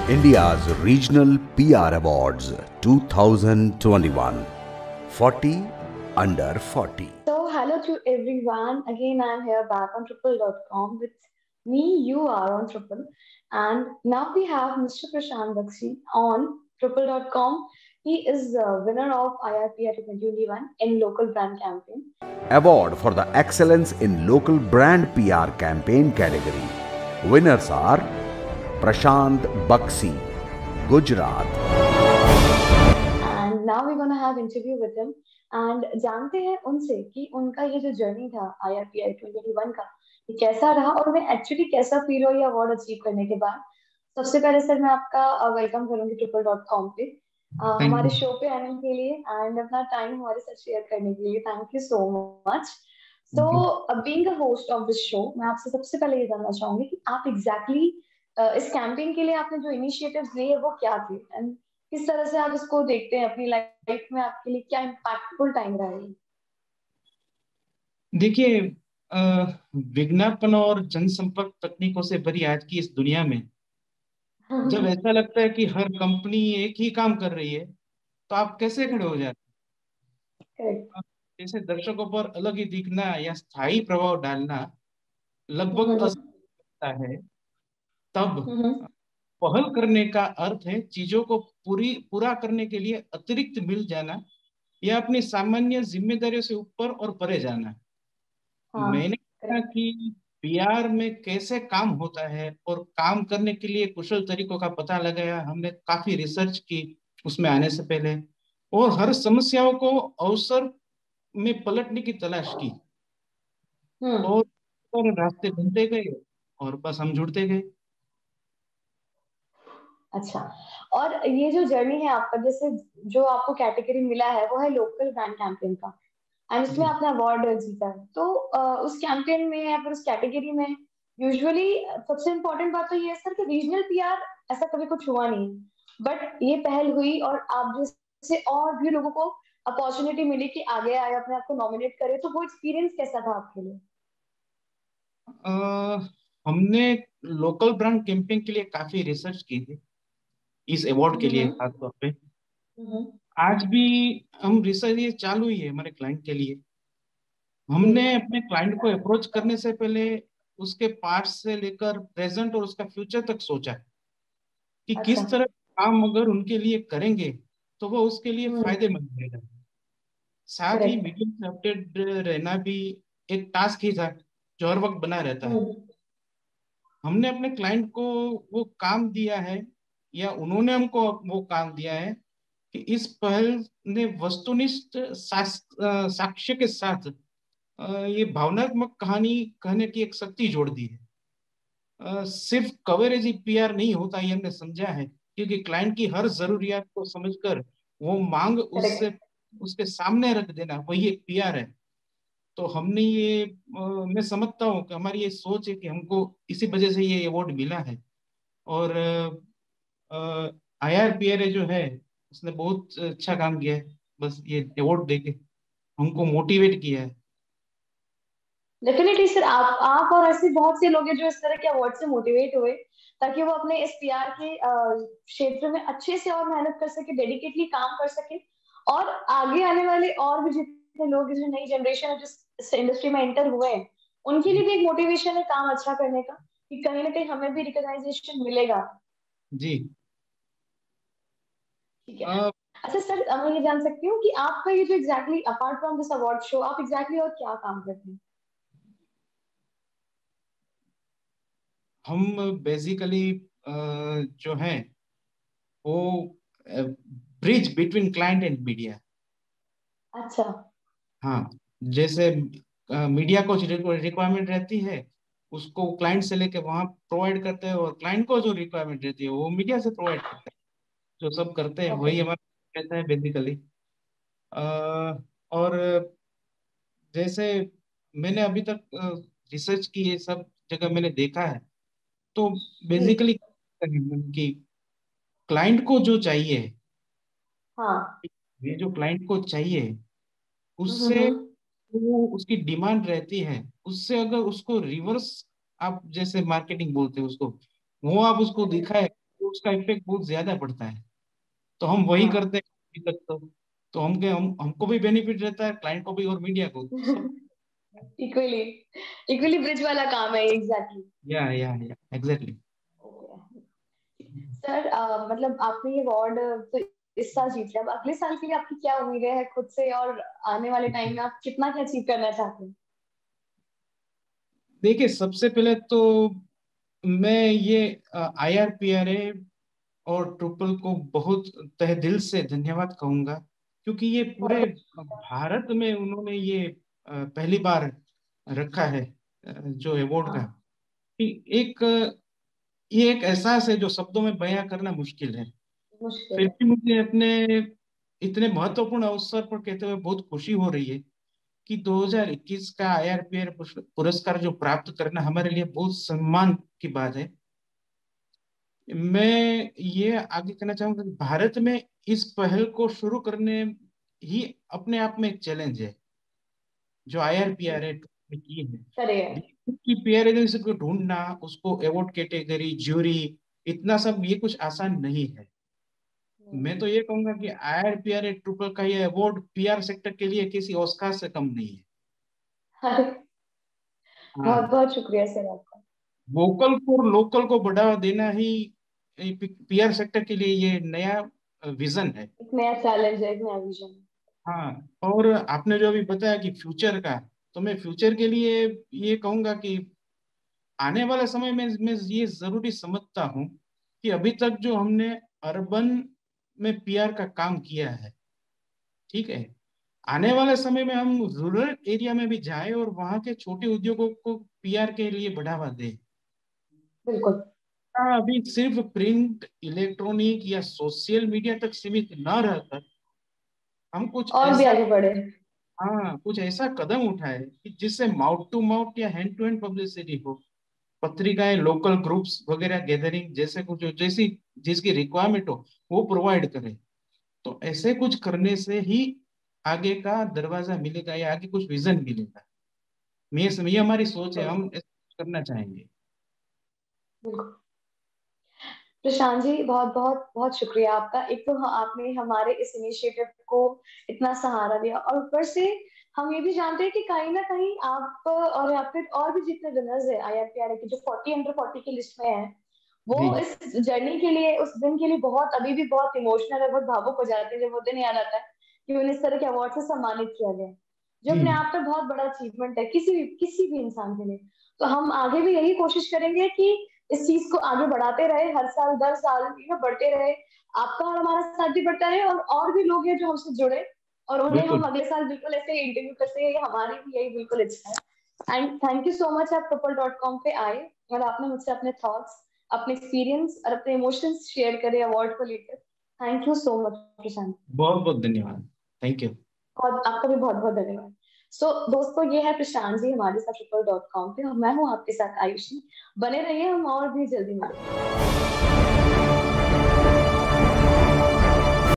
India's Regional PR Awards 2021, 40 under 40. So, hello to everyone. Again, I'm here back on triple.com with me. You are on Triple. And now we have Mr. Prashant Bakshi on triple.com. He is the winner of IRPR 2021 in local brand campaign. Award for the Excellence in Local Brand PR Campaign category. Winners are Prashant Bakshi, Gujarat. And now we're gonna have interview with him. And जानते हैं उनसे कि उनका ये जो journey था IRPI 2021 का ये कैसा रहा और उन्हें एक्चुअली कैसा फील हुआ ये अवार्ड अचीव करने के बाद। सबसे पहले सर मैं आपका वेलकम करूंगी triple.com पे थैंक हमारे यू। शो पे आने के लिए एंड अपना टाइम हमारे साथ शेयर करने के लिए thank you so much. So being a host of this show मैं आपसे सबसे पहले ये जानना चाहूंगी कि आप एग्जैक्टली इस कैंपेन के लिए आपने जो इनिशिएटिव्स लिए वो क्या थे एंड किस तरह से आप इसको देखते हैं अपनी लाइफ में आपके लिए क्या इम्पैक्टफुल टाइम रहा है? देखिए, विज्ञापन और जनसंपर्क तकनीकों से भरी आज की इस दुनिया में जब ऐसा लगता है कि हर कंपनी एक ही काम कर रही है, तो आप कैसे खड़े हो जाते करेक्ट। हैं? जैसे दर्शकों पर अलग ही दिखना या स्थायी प्रभाव डालना लगभग असंभव है। तब पहल करने का अर्थ है चीजों को पूरा करने के लिए अतिरिक्त मिल जाना या अपनी सामान्य जिम्मेदारियों से ऊपर और परे जाना। हाँ मैंने कहा करेक्ट। कि पीआर में कैसे काम होता है और काम करने के लिए कुशल तरीकों का पता लगाया। हमने काफी रिसर्च की उसमें आने से पहले, और हर समस्याओं को अवसर में पलटने की तलाश की, हम्म। और रास्ते बनते गए और बस हम जुड़ते गए। अच्छा। और ये जो जर्नी है आपका जैसे जो आपको कैटेगरी मिला है वो है लोकल ब्रांड कैंपेन का एंड इसमें जी। आपने अवार्ड जीता है तो उस कैंपेन में या फिर उस कैटेगरी में यूजुअली सबसे इम्पोर्टेंट बात तो ये है सर कि रीजनल पीआर ऐसा कभी कुछ हुआ नहीं बट ये पहल हुई और आप जैसे और भी लोगों को अपॉर्चुनिटी मिली कि आगे आए अपने आप को नॉमिनेट करे तो वो एक्सपीरियंस कैसा था आपके लिए? अ, हमने लोकल ब्रांड कैंपेन के लिए काफी रिसर्च की थी, इस अवार्ड के लिए हम्म। खास तौर पे। हम्म। आज भी हम रिसर्च ये चालू ही है हमारे क्लाइंट के लिए। जी। हमने अपने क्लाइंट को अप्रोच करने से पहले उसके पास्ट से लेकर प्रेजेंट और उसका फ्यूचर तक सोचा कि अच्छा। किस तरह काम अगर उनके लिए करेंगे तो वो उसके लिए हम्म। फायदेमंद रहेगा। साथ ही करेक्ट। मीडियम से अपडेट रहना भी एक टास्क ही था जो हर वक्त बना रहता है। हम्म। हमने अपने क्लाइंट को वो काम दिया है, या उन्होंने हमको वो काम दिया है कि इस पहल ने वस्तुनिष्ठ साक्ष्य के साथ ये भावनात्मक कहानी कहने की एक शक्ति जोड़ दी है। सिर्फ कवरेज ही पीआर नहीं होता, ये हमने समझा है, क्योंकि क्लाइंट की हर जरूरियात को समझकर वो मांग करेक्ट। उससे उसके सामने रख देना वही एक पीआर है। तो हमने ये मैं समझता हूँ कि हमारी ये सोच है कि हमको इसी वजह से ये अवार्ड मिला है। और आईआरपीआर जो है उसने बहुत अच्छा काम किया है, बस ये अवार्ड देके हमको मोटिवेट किया है। डेफिनेटली सर आप और ऐसे बहुत से लोग हैं जो इस तरह के अवार्ड से मोटिवेट हुए ताकि वो अपने इस पीआर के क्षेत्र में अच्छे से और मेहनत कर सके डेडिकेटली काम कर सके और आगे आने वाले और भी जितने लोग जो नई जनरेशन है जिस इंडस्ट्री में एंटर हुए हैं उनके लिए भी एक मोटिवेशन है काम अच्छा करने का कि कहीं ना कहीं हमें भी रिकॉग्नाइजेशन मिलेगा। जी। ठीक है। अ, अच्छा सर मैं ये जान सकती हूँ कि आपका ये जो exactly apart from this award show आप एग्जैक्टली और क्या काम करते हैं? हम बेसिकली जो है वो bridge between client and media. अच्छा। हाँ, जैसे मीडिया को रिक्वायरमेंट रहती है उसको क्लाइंट से लेके वहाँ प्रोवाइड करते हैं, और क्लाइंट को जो रिक्वायरमेंट रहती है वो मीडिया से प्रोवाइड करते हैं। जो सब करते हैं ओके। वही हमारा रहता है बेसिकली। और जैसे मैंने अभी तक रिसर्च की है, सब जगह मैंने देखा है, तो जी। बेसिकली कि क्लाइंट को जो चाहिए, हाँ। ये जो क्लाइंट को चाहिए उससे हम्म। वो उसकी डिमांड रहती है, उससे अगर उसको रिवर्स, आप जैसे मार्केटिंग बोलते हैं उसको, वो आप उसको करेक्ट। दिखाए तो उसका इफेक्ट बहुत ज्यादा पड़ता है। तो हम वही हाँ। करते हैं अभी तक। तो हमको भी बेनिफिट रहता है, क्लाइंट को भी और मीडिया को सब। इक्वली इक्वली ब्रिज वाला काम है, एग्जैक्टली। या एग्जैक्टली। सर मतलब आपने ये अवार्ड तो इस साल जीत लिया, अब अगले साल के लिए आपकी क्या उम्मीदें हैं खुद से, और आने वाले टाइम में आप कितना क्या अचीव करना चाहते हैं? देखिए, सबसे पहले तो मैं ये IRPRA और ट्रिपल को बहुत तहे दिल से धन्यवाद कहूंगा, क्योंकि ये पूरे बहुत भारत में उन्होंने ये पहली बार रखा है जो अवार्ड का। हाँ, कि ये एक एहसास है जो शब्दों में बयां करना मुश्किल है। मुश्किल फिर है। भी मुझे अपने इतने महत्वपूर्ण अवसर पर कहते हुए बहुत खुशी हो रही है कि 2021 का IRPR पुरस्कार जो प्राप्त करना हमारे लिए बहुत सम्मान की बात है। मैं ये आगे कहना चाहूंगा कि भारत में इस पहल को शुरू करने ही अपने आप में एक चैलेंज है जो IRPR ने की है। करिए। देश की PR एजेंसी को ढूंढना, उसको अवार्ड कैटेगरी, ज्यूरी, इतना सब ये कुछ आसान नहीं है। मैं तो ये कहूंगा कि IRPR ट्रिपल का ये अवार्ड PR सेक्टर के लिए किसी ऑस्कार से कम नहीं है। अरे बहुत हाँ, बहुत शुक्रिया सर आपका। वोकल फॉर लोकल को बढ़ावा देना ही PR सेक्टर के लिए ये नया विजन है। एक नया चैलेंज है, एक नया विजन। हाँ, और आपने जो अभी बताया कि फ्यूचर का, तो मैं फ्यूचर के लिए ये कहूंगा कि आने वाले समय में मैं ये जरूरी समझता हूँ कि अभी तक जो हमने अर्बन में PR का काम किया है, ठीक है, आने वाले समय में हम रूरल एरिया में भी जाएं और वहाँ के छोटे उद्योगों को PR के लिए बढ़ावा दें। बिल्कुल। हाँ, अभी सिर्फ प्रिंट, इलेक्ट्रॉनिक या सोशल मीडिया तक सीमित न रहकर हम कुछ और भी ऐसा, आगे बढ़े। हाँ, कुछ ऐसा कदम उठाए कि जिससे माउथ टू माउथ या हैंड टू हैंड पब्लिसिटी हो। पत्रिकाएं, लोकल ग्रुप्स वगैरह गैदरिंग जैसे कुछ जैसी जिसकी रिक्वायरमेंट हो वो प्रोवाइड करें। तो ऐसे कुछ करने से ही आगे का दरवाजा मिलेगा या आगे कुछ विजन मिलेगा। ये हमारी सोच है, हम बिल्कुल ऐसा कुछ करना चाहेंगे। बिल्कुल। प्रशांत जी बहुत बहुत बहुत शुक्रिया आपका। एक तो आपने हमारे इस इनिशिएटिव को इतना सहारा दिया, और ऊपर से हम ये भी जानते हैं कि कहीं ना कहीं आप और या फिर और भी जितने विनर्स है IRPR के जो 40 अंडर 40 की लिस्ट में है, वो जी इस जर्नी के लिए, उस दिन के लिए बहुत, अभी भी बहुत इमोशनल है, बहुत भावुक हो जाते हैं जब वो दिन याद आता है कि उन्हें इस तरह के अवार्ड से सम्मानित किया गया है, जो अपने जी आप में बहुत बड़ा अचीवमेंट है किसी भी इंसान के लिए। तो हम आगे भी यही कोशिश करेंगे कि इस चीज को आगे बढ़ाते रहे, हर साल 10 साल बढ़ते रहे, आपका और हमारा साथ भी बढ़ता रहे, और भी लोग हैं जो हमसे जुड़े, और उन्हें हम बिल्कुल। अगले साल बिल्कुल ऐसे इंटरव्यू कर सके, ये हमारी भी यही बिल्कुल इच्छा है। And thank you so much, आप ट्रिपल.com पे आए और आपने मुझसे अपने थॉट्स, अपने एक्सपीरियंस और अपने इमोशंस शेयर करे अवार्ड को लेकर। थैंक यू सो मच प्रशांत। बहुत बहुत धन्यवाद। Thank you. और आपका भी बहुत बहुत धन्यवाद। दोस्तों, ये है प्रशांत जी हमारे साथ ट्रिपल.com पे, और मैं हूँ आपके साथ आयुषी। बने रहिए, हम और भी जल्दी मिलेंगे।